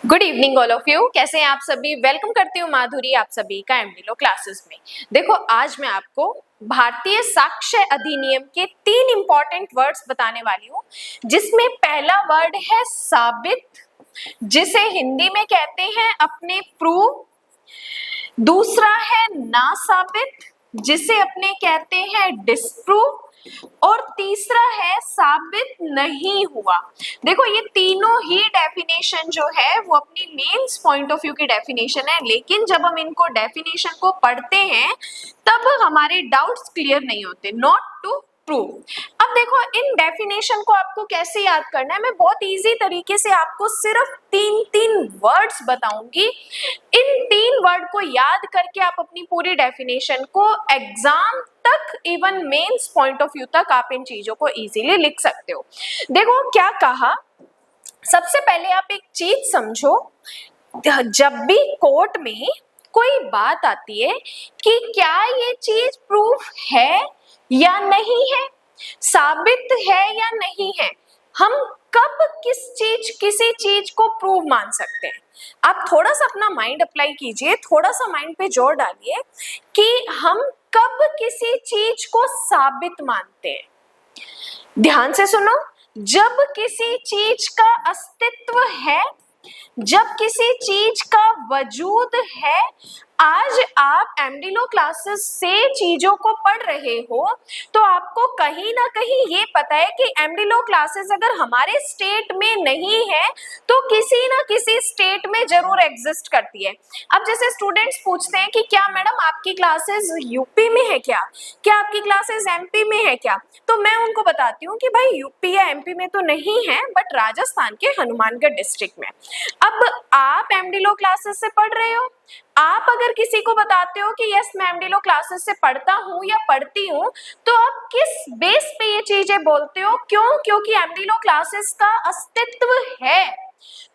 Good evening all of you. कैसे हैं आप सभी? वेलकम करती हूँ माधुरी आप सभी का एमडीलो क्लासेस में। देखो, आज मैं आपको भारतीय साक्ष्य अधिनियम के 3 इंपॉर्टेंट वर्ड्स बताने वाली हूँ, जिसमें पहला वर्ड है साबित, जिसे हिंदी में कहते हैं अपने प्रूव। दूसरा है ना साबित, जिसे अपने कहते हैं डिस्प्रूव। और तीसरा है साबित नहीं हुआ। देखो, ये तीनों ही डेफिनेशन जो है वो अपनी मेंस पॉइंट ऑफ व्यू की डेफिनेशन है, लेकिन जब हम इनको डेफिनेशन को पढ़ते हैं तब हमारे डाउट्स क्लियर नहीं होते। Not to prove. अब देखो, इन डेफिनेशन को आपको कैसे याद करना है, मैं बहुत इजी तरीके से आपको सिर्फ 3 वर्ड्स बताऊंगी। इन 3 वर्ड को याद करके आप अपनी पूरी डेफिनेशन को एग्जाम तक, even mains point of view तक आप इन चीजों को इजीली लिख सकते हो। देखो क्या कहा, सबसे पहले आप एक चीज समझो, जब भी कोर्ट में कोई बात आती है कि क्या ये चीज प्रूफ है या नहीं है, साबित है या नहीं है, हम कब किसी चीज को प्रूव मान सकते हैं। आप थोड़ा सा अपना माइंड अप्लाई कीजिए, थोड़ा सा माइंड पे जोर डालिए कि हम कब किसी चीज को साबित मानते हैं। ध्यान से सुनो, जब किसी चीज का अस्तित्व है, जब किसी चीज का वजूद है। आज आप एमडीलो क्लासेस से चीजों को पढ़ रहे हो तो आपको कहीं ना कहीं ये पता है कि एमडीलो क्लासेस अगर हमारे स्टेट में नहीं है तो किसी ना किसी स्टेट में जरूर एग्जिस्ट करती है। अब जैसे स्टूडेंट्स पूछते हैं कि क्या मैडम आपकी क्लासेस यूपी में है क्या आपकी क्लासेस एमपी में है क्या, तो मैं उनको बताती हूँ कि भाई यूपी या एमपी में तो नहीं है, बट राजस्थान के हनुमानगढ़ डिस्ट्रिक्ट में। अब आप एमडीलो क्लासेस से पढ़ रहे हो, आप अगर किसी को बताते हो कि यस मैं एमडीलो क्लासेस से पढ़ता हूँ या पढ़ती हूँ, तो आप किस बेस पे ये चीजें बोलते हो? क्योंकि एमडीलो क्लासेस का अस्तित्व है,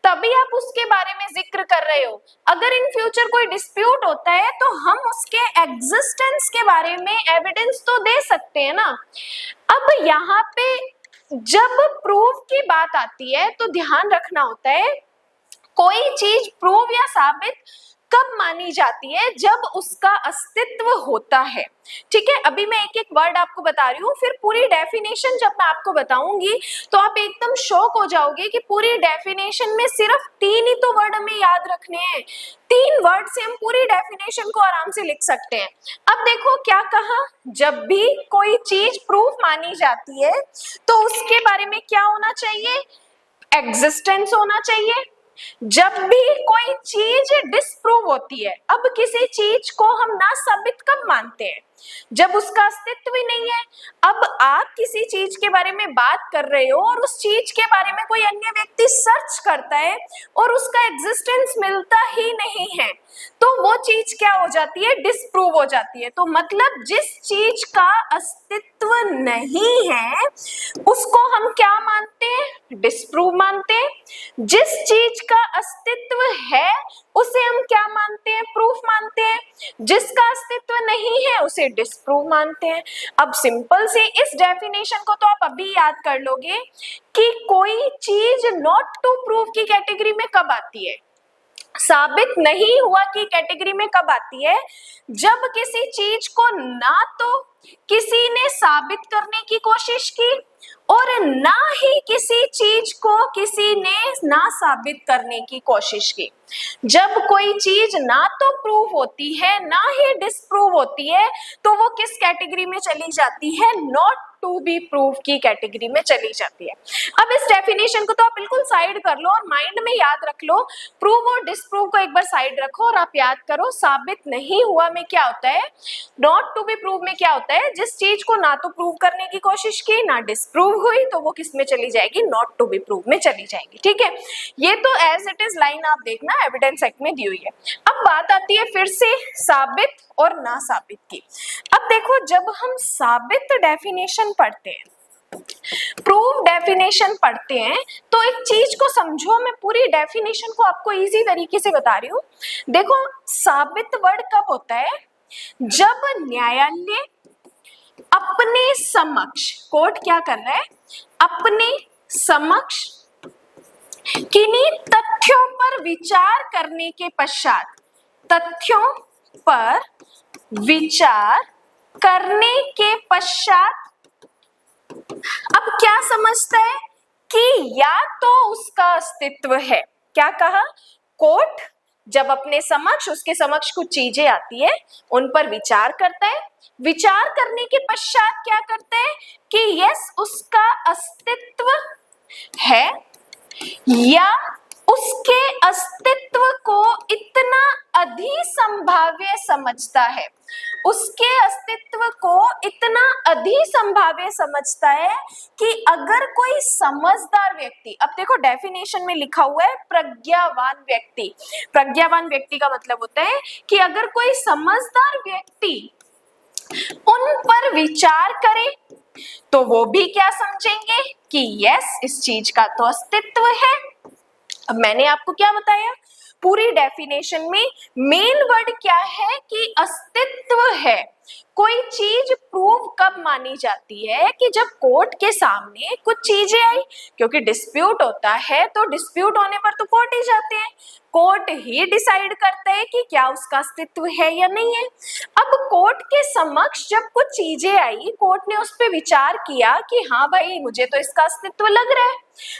तभी आप उसके बारे में जिक्र कर रहे हो। अगर इन फ्यूचर कोई डिस्प्यूट होता है तो हम उसके एग्जिस्टेंस के बारे में एविडेंस तो दे सकते हैं ना। अब यहाँ पे जब प्रूफ की बात आती है तो ध्यान रखना होता है, कोई चीज प्रूव या साबित कब मानी जाती है? जब उसका अस्तित्व होता है। ठीक है, अभी मैं एक एक वर्ड आपको बता रही हूँ, फिर पूरी डेफिनेशन जब मैं आपको बताऊंगी तो आप एकदम शॉक हो जाओगे कि पूरी डेफिनेशन में सिर्फ 3 ही तो वर्ड हमें याद रखने हैं। 3 वर्ड से हम पूरी डेफिनेशन को आराम से लिख सकते हैं। अब देखो क्या कहा, जब भी कोई चीज प्रूफ मानी जाती है तो उसके बारे में क्या होना चाहिए? एग्जिस्टेंस होना चाहिए। जब भी कोई चीज डिस्प्रूव होती है, अब किसी चीज को हम ना साबित कब मानते हैं? जब उसका अस्तित्व ही नहीं है। अब आप किसी चीज के बारे में बात कर रहे हो और उस चीज के बारे में कोई अन्य व्यक्ति सर्च करता है और उसका एग्जिस्टेंस मिलता ही नहीं है, तो वो चीज क्या हो जाती है? डिस्प्रूव हो जाती है। तो मतलब जिस चीज का अस्तित्व नहीं है उसको हम क्या मानते हैं? डिस्प्रूव मानते हैं। जिस चीज का अस्तित्व है उसे हम क्या मानते हैं? प्रूफ मानते हैं। जिसका अस्तित्व नहीं है उसे डिस्प्रूव मानते हैं। अब सिंपल से इस डेफिनेशन को तो आप अभी याद कर लोगे कि कोई चीज नॉट टू प्रूव की कैटेगरी में कब आती है, साबित नहीं हुआ की कैटेगरी में कब आती है? जब किसी चीज को ना तो किसी ने साबित करने की कोशिश की और ना ही किसी चीज को किसी ने ना साबित करने की कोशिश की। जब कोई चीज ना तो प्रूव होती है ना ही डिस्प्रूव होती है तो वो किस कैटेगरी में चली जाती है? नॉट टू बी प्रूव की कैटेगरी में चली जाती है। अब इस डेफिनेशन को तो आप बिल्कुल साइड कर लो और माइंड में याद रख लो। प्रूव और डिस्प्रूव को एक बार साइड रखो और आप याद करो साबित नहीं हुआ में क्या होता है, नॉट टू बी प्रूव में क्या होता है? जिस चीज को ना तो प्रूव करने की कोशिश की ना डिस्प्रूव हुई तो वो किस में चली जाएगी? नॉट टू बी प्रूव में चली जाएगी। ठीक है, ये तो एज इट इज लाइन आप देखना, एविडेंस एक्ट में दी हुई है। अब बात आती है फिर से साबित और ना साबित की। अब देखो, जब हम साबित डेफिनेशन पढ़ते हैं, प्रूव डेफिनेशन पढ़ते हैं, तो एक चीज को समझो, मैं पूरी डेफिनेशन को आपको इजी तरीके से बता रही हूँ। देखो, साबित वर्ड कब होता है? जब न्यायालय अपने समक्ष, कोर्ट क्या कर रहा है? अपने समक्ष किन्हीं तथ्यों पर विचार करने के पश्चात, तथ्यों पर विचार करने के पश्चात अब क्या समझता है कि या तो उसका अस्तित्व है, क्या कहा, कोर्ट जब अपने समक्ष, उसके समक्ष कुछ चीजें आती है, उन पर विचार करता है, विचार करने के पश्चात क्या करता है कि यस उसका अस्तित्व है, या उसके अस्तित्व को इतना अधिसंभाव्य समझता है, उसके अस्तित्व को इतना अधिसंभाव्य समझता है कि अगर कोई समझदार व्यक्ति, अब देखो डेफिनेशन में लिखा हुआ है प्रज्ञावान व्यक्ति, प्रज्ञावान व्यक्ति का मतलब होता है कि अगर कोई समझदार व्यक्ति उन पर विचार करे तो वो भी क्या समझेंगे कि यस इस चीज का तो अस्तित्व है। अब मैंने आपको क्या बताया, पूरी डेफिनेशन में मेन वर्ड क्या है कि अस्तित्व है। कोई चीज प्रूव कब मानी जाती है कि जब कोर्ट के सामने कुछ चीजें आई, क्योंकि डिस्प्यूट होता है तो डिस्प्यूट होने पर तो कोर्ट ही जाते हैं, कोर्ट ही डिसाइड करता है कि क्या उसका अस्तित्व है या नहीं है। अब कोर्ट के समक्ष जब कुछ चीजें आई, कोर्ट ने उस पर विचार किया कि हाँ भाई मुझे तो इसका अस्तित्व लग रहा है।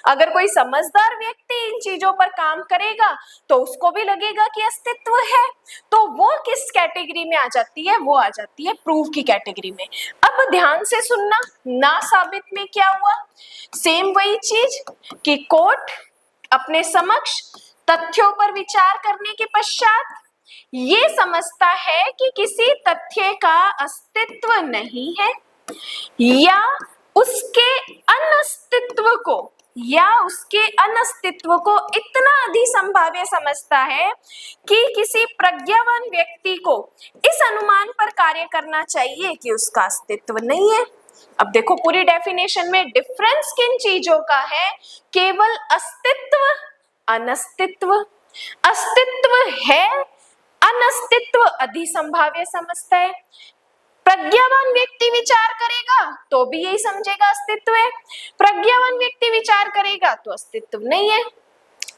अगर कोई समझदार व्यक्ति इन चीजों पर काम करेगा तो उसको भी लगेगा कि अस्तित्व है, तो वो किस कैटेगरी में आ जाती है, वो आ जाती है प्रूव की कैटेगरी में। अब ध्यान से सुनना, ना साबित में क्या हुआ, सेम वही चीज कि कोर्ट अपने समक्ष तथ्यों पर विचार करने के पश्चात ये समझता है कि किसी तथ्य का अस्तित्व नहीं है, या उसके अनस्तित्व को, या उसके अनस्तित्व को इतना अधिसंभाव्य समझता है कि किसी प्रज्ञावान व्यक्ति को इस अनुमान पर कार्य करना चाहिए कि उसका अस्तित्व नहीं है। अब देखो पूरी डेफिनेशन में डिफरेंस किन चीजों का है, केवल अस्तित्व, अनस्तित्व। अस्तित्व है, अनस्तित्व अधिसंभाव्य समझता है। प्रज्ञावान व्यक्ति विचार करेगा तो भी यही समझेगा अस्तित्व है, प्रज्ञावान व्यक्ति विचार करेगा तो अस्तित्व नहीं है।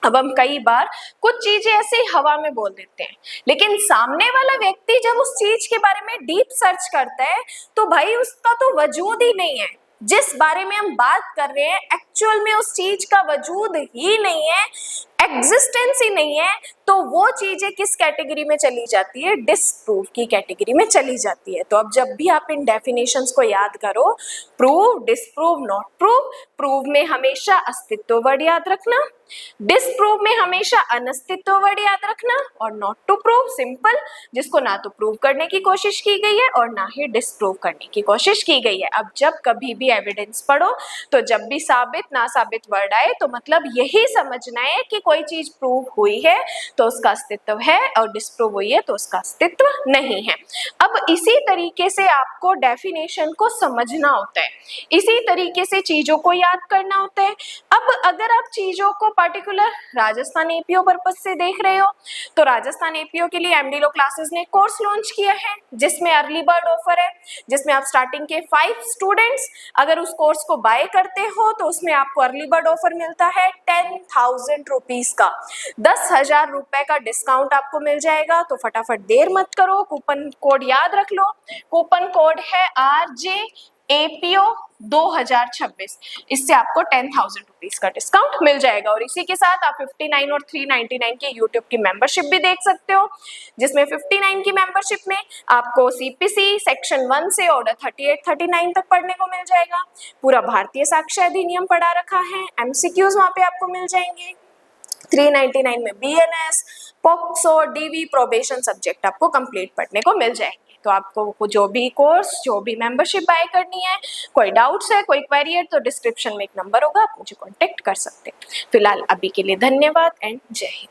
अब हम कई बार कुछ चीजें ऐसे हवा में बोल देते हैं, लेकिन सामने वाला व्यक्ति जब उस चीज के बारे में डीप सर्च करता है तो भाई उसका तो वजूद ही नहीं है, जिस बारे में हम बात कर रहे हैं एक्चुअल में उस चीज का वजूद ही नहीं है, एग्जिस्टेंस ही नहीं है, तो वो चीजें किस कैटेगरी में चली जाती है, डिसप्रूव की कैटेगरी में चली जाती है। तो अब जब भी आप इन डेफिनेशंस को याद करो, prove, disprove, not prove, prove में हमेशा अस्तित्व वर्ड याद रखना, डिसप्रूव में हमेशा अनस्तित्व वर्ड याद रखना, और नॉट टू प्रूव सिंपल, जिसको ना तो प्रूव करने की कोशिश की गई है और ना ही डिसप्रूव करने की कोशिश की गई है। अब जब कभी भी एविडेंस पढ़ो तो जब भी साबित ना साबित वर्ड आए तो मतलब यही समझना है कि कोई चीज प्रूव हुई है तो उसका अस्तित्व है, और डिसप्रूव हुई है तो उसका अस्तित्व नहीं है। अब इसी तरीके से आपको डेफिनेशन को समझना होता है, इसी तरीके से चीजों को याद करना होता है। अब अगर आप चीजों को पर्टिकुलर राजस्थान एपीओ पर्पस से देख रहे हो तो राजस्थान एपीओ के लिए एमडी लो क्लासेस ने कोर्स लॉन्च किया है जिसमें अर्ली बर्ड ऑफर है, जिसमें आप स्टार्टिंग के 5 स्टूडेंट्स अगर उस कोर्स को बाय करते हो तो उसमें आपको अर्ली बर्ड ऑफर मिलता है 10,000 रुपीज का, 10,000 रुपए का डिस्काउंट आपको मिल जाएगा। तो फटाफट देर मत करो, कूपन कोड याद रख लो, कूपन कोड है RJAPO 2026, इससे आपको 10,000 रुपीज का डिस्काउंट मिल जाएगा। और इसी के साथ आप 59 और 399 की यूट्यूब की मेंबरशिप भी देख सकते हो, जिसमें 59 की मेंबरशिप में आपको सीपीसी सेक्शन 1 से ऑर्डर 38-39 तक पढ़ने को मिल जाएगा, पूरा भारतीय साक्ष्य अधिनियम पढ़ा रखा है, एमसीक्यूज वहां पे आपको मिल जाएंगे। 399 में BNS, POCSO, DV, probation subject आपको कंप्लीट पढ़ने को मिल जाएंगे। तो आपको जो भी कोर्स, जो भी मेंबरशिप बाय करनी है, कोई डाउट्स है, कोई क्वेरी है तो डिस्क्रिप्शन में एक नंबर होगा, आप मुझे कांटेक्ट कर सकते हैं। फिलहाल अभी के लिए धन्यवाद एंड जय हिंद।